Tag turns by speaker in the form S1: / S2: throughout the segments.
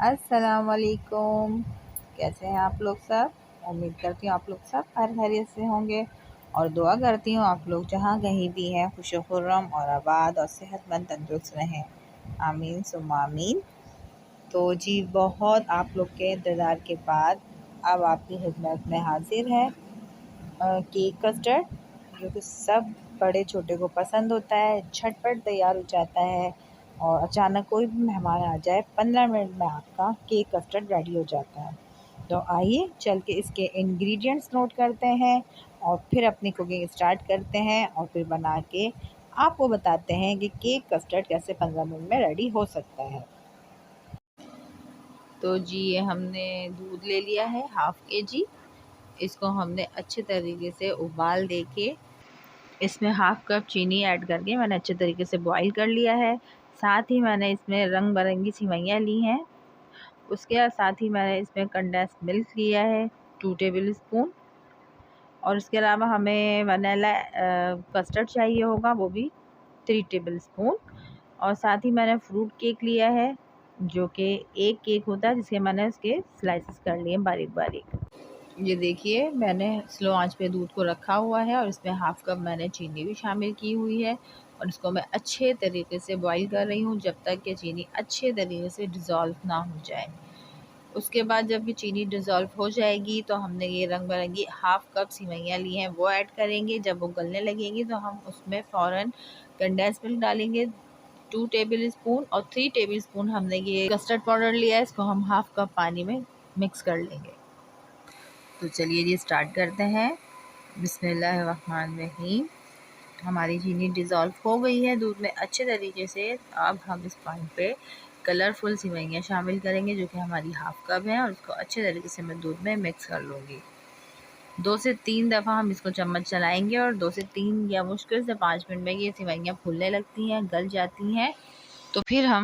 S1: अस्सलाम वालेकुम। कैसे हैं आप लोग सब? उम्मीद करती हूँ आप लोग सब खैरियत से होंगे और दुआ करती हूँ आप लोग जहाँ कहीं भी हैं खुश खुर्रम और आबाद और सेहतमंद तंदुरुस्त रहें। आमीन सुम्मा आमीन। तो जी बहुत आप लोग के इंतज़ार के बाद अब आपकी खिदमत में हाजिर है केक कस्टर्ड, जो कि सब बड़े छोटे को पसंद होता है, झटपट तैयार हो जाता है और अचानक कोई भी मेहमान आ जाए 15 मिनट में आपका केक कस्टर्ड रेडी हो जाता है। तो आइए चल के इसके इंग्रेडिएंट्स नोट करते हैं और फिर अपनी कुकिंग स्टार्ट करते हैं और फिर बना के आपको बताते हैं कि केक कस्टर्ड कैसे 15 मिनट में रेडी हो सकता है। तो जी ये हमने दूध ले लिया है 1/2 kg। इसको हमने अच्छे तरीके से उबाल दे के इसमें 1/2 कप चीनी ऐड करके मैंने अच्छे तरीके से बॉईल कर लिया है। साथ ही मैंने इसमें रंग बिरंगी सेवइयाँ ली हैं। उसके साथ ही मैंने इसमें कंडेंस मिल्क लिया है 2 टेबल स्पून। और इसके अलावा हमें वनीला कस्टर्ड चाहिए होगा, वो भी 3 टेबल स्पून। और साथ ही मैंने फ्रूट केक लिया है, जो कि एक केक होता है जिसके मैंने इसके स्लाइसेस कर लिए बारीक बारीक। ये देखिए मैंने स्लो आंच पे दूध को रखा हुआ है और इसमें 1/2 कप मैंने चीनी भी शामिल की हुई है और इसको मैं अच्छे तरीके से बॉईल कर रही हूँ जब तक कि चीनी अच्छे तरीके से डिज़ोल्व ना हो जाए। उसके बाद जब ये चीनी डिज़ोल्व हो जाएगी तो हमने ये रंग बिरंगी 1/2 कप सेवइयाँ ली हैं वो ऐड करेंगे। जब वो गलने लगेंगी तो हम उसमें फ़ौरन कंडेंस मिल्क डालेंगे 2 टेबल स्पून। और 3 टेबल स्पून हमने ये कस्टर्ड पाउडर लिया है, इसको हम 1/2 कप पानी में मिक्स कर लेंगे। तो चलिए जी स्टार्ट करते हैं। बिस्मिल्लाहिर्रहमानिर्रहीम। हमारी चीनी डिज़ोल्व हो गई है दूध में अच्छे तरीके से। अब हम इस पॉइंट पे कलरफुल सेवइयाँ शामिल करेंगे, जो कि हमारी 1/2 कप है, और इसको अच्छे तरीके से मैं दूध में मिक्स कर लूँगी। 2 से 3 दफ़ा हम इसको चम्मच चलाएंगे और 2 से 3 या मुश्किल से 5 मिनट में ये सेवइयाँ फूलने लगती हैं, गल जाती हैं। तो फिर हम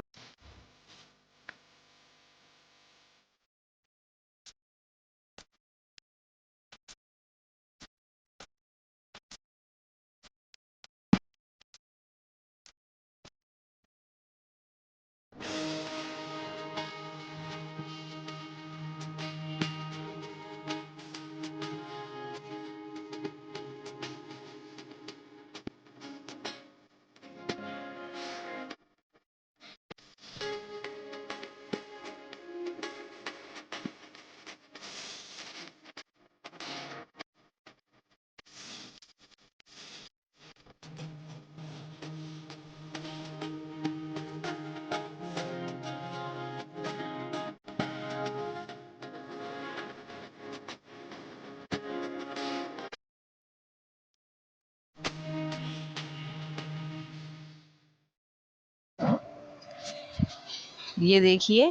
S1: ये देखिए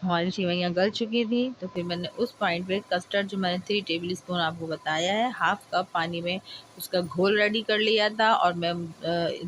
S1: हमारी सेवइयाँ गल चुकी थी। तो फिर मैंने उस पॉइंट पे कस्टर्ड जो मैंने 3 टेबल स्पून आपको बताया है 1/2 कप पानी में उसका घोल रेडी कर लिया था और मैं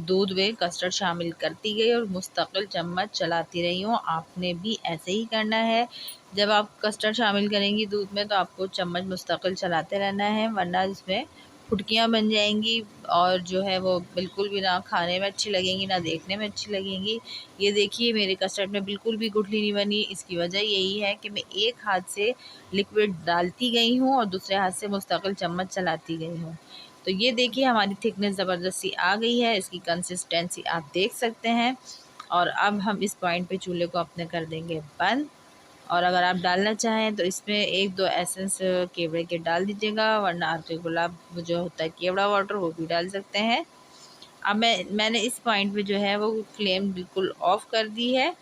S1: दूध में कस्टर्ड शामिल करती गई और मुस्तकिल चम्मच चलाती रही हूँ। आपने भी ऐसे ही करना है। जब आप कस्टर्ड शामिल करेंगी दूध में तो आपको चम्मच मुस्तकिल चलाते रहना है, वरना इसमें फुटकियाँ बन जाएंगी और जो है वो बिल्कुल भी ना खाने में अच्छी लगेंगी ना देखने में अच्छी लगेंगी। ये देखिए मेरे कस्टर्ड में बिल्कुल भी गुठली नहीं बनी। इसकी वजह यही है कि मैं एक हाथ से लिक्विड डालती गई हूँ और दूसरे हाथ से मुस्तकिल चम्मच चलाती गई हूँ। तो ये देखिए हमारी थिकनेस ज़बरदस्ती आ गई है, इसकी कंसिस्टेंसी आप देख सकते हैं। और अब हम इस पॉइंट पे चूल्हे को अपने कर देंगे बंद। और अगर आप डालना चाहें तो इसमें 1-2 एसेंस केवड़े के डाल दीजिएगा, वरना अर्के गुलाब जो होता है केवड़ा वाटर वो भी डाल सकते हैं। अब मैंने इस पॉइंट पे जो है वो फ्लेम बिल्कुल ऑफ कर दी है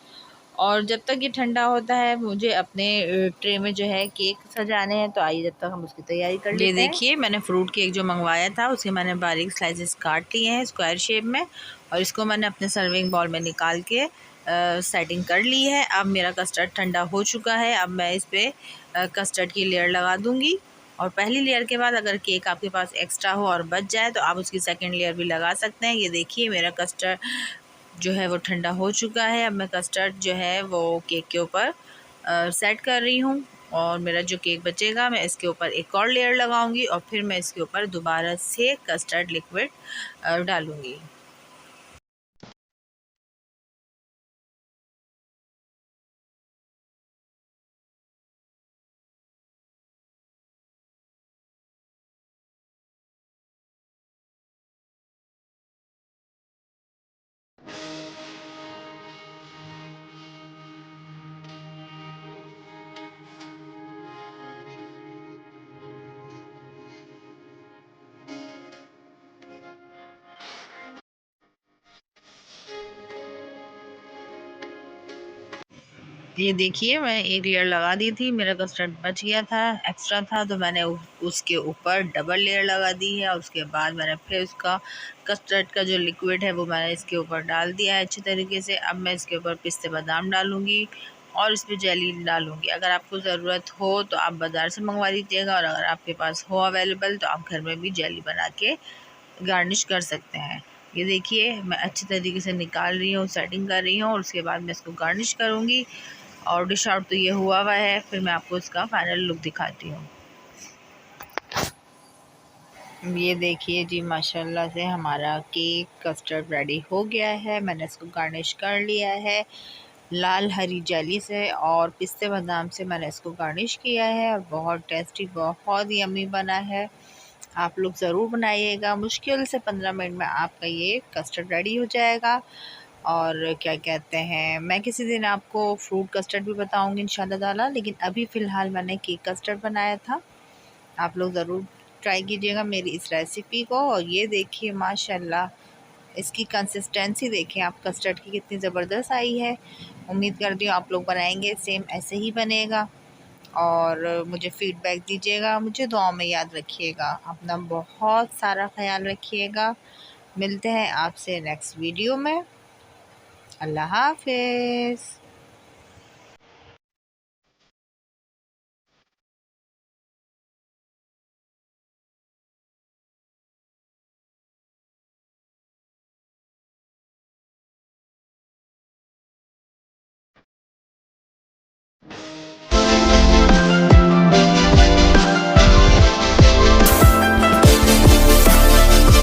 S1: और जब तक ये ठंडा होता है मुझे अपने ट्रे में जो है केक सजाने हैं। तो आइए जब तक हम उसकी तैयारी कर लेते हैं। ये देखिए मैंने फ्रूट केक जो मंगवाया था उसके मैंने बारीक स्लाइसेस काट लिए हैं स्क्वायर शेप में और इसको मैंने अपने सर्विंग बाउल में निकाल के सेटिंग कर ली है। अब मेरा कस्टर्ड ठंडा हो चुका है। अब मैं इस पर कस्टर्ड की लेयर लगा दूँगी और पहली लेयर के बाद अगर केक आपके पास एक्स्ट्रा हो और बच जाए तो आप उसकी सेकंड लेयर भी लगा सकते हैं। ये देखिए मेरा कस्टर्ड जो है वो ठंडा हो चुका है। अब मैं कस्टर्ड जो है वो केक के ऊपर सेट कर रही हूँ और मेरा जो केक बचेगा मैं इसके ऊपर एक और लेयर लगाऊंगी और फिर मैं इसके ऊपर दोबारा से कस्टर्ड लिक्विड डालूंगी। ये देखिए मैं एक लेयर लगा दी थी, मेरा कस्टर्ड बच गया था, एक्स्ट्रा था, तो मैंने उसके ऊपर डबल लेयर लगा दी है। और उसके बाद मैंने फिर उसका कस्टर्ड का जो लिक्विड है वो मैंने इसके ऊपर डाल दिया है अच्छी तरीके से। अब मैं इसके ऊपर पिस्ते बादाम डालूंगी और इस पर जेली डालूंगी। अगर आपको ज़रूरत हो तो आप बाज़ार से मंगवा लीजिएगा, और अगर आपके पास हो अवेलेबल तो आप घर में भी जेली बना के गार्निश कर सकते हैं। ये देखिए मैं अच्छी तरीके से निकाल रही हूँ, सेटिंग कर रही हूँ, और उसके बाद मैं इसको गार्निश करूँगी। और डिश आउट तो ये हुआ है, फिर मैं आपको इसका फाइनल लुक दिखाती हूँ। ये देखिए जी, माशाल्लाह से हमारा केक कस्टर्ड रेडी हो गया है। मैंने इसको गार्निश कर लिया है लाल हरी जेली से और पिस्ते बादाम से मैंने इसको गार्निश किया है, और बहुत टेस्टी, बहुत यम्मी बना है। आप लोग ज़रूर बनाइएगा, मुश्किल से 15 मिनट में आपका ये कस्टर्ड रेडी हो जाएगा। और क्या कहते हैं, मैं किसी दिन आपको फ्रूट कस्टर्ड भी बताऊंगी इंशाल्लाह ताला, लेकिन अभी फ़िलहाल मैंने केक कस्टर्ड बनाया था। आप लोग ज़रूर ट्राई कीजिएगा मेरी इस रेसिपी को। और ये देखिए माशाल्लाह, इसकी कंसिस्टेंसी देखें आप, कस्टर्ड की कितनी ज़बरदस्त आई है। उम्मीद करती हूँ आप लोग बनाएंगे सेम ऐसे ही बनेगा, और मुझे फ़ीडबैक दीजिएगा। मुझे दुआ में याद रखिएगा, अपना बहुत सारा ख्याल रखिएगा। मिलते हैं आपसे नेक्स्ट वीडियो में। अल्लाह हाफ़िज़।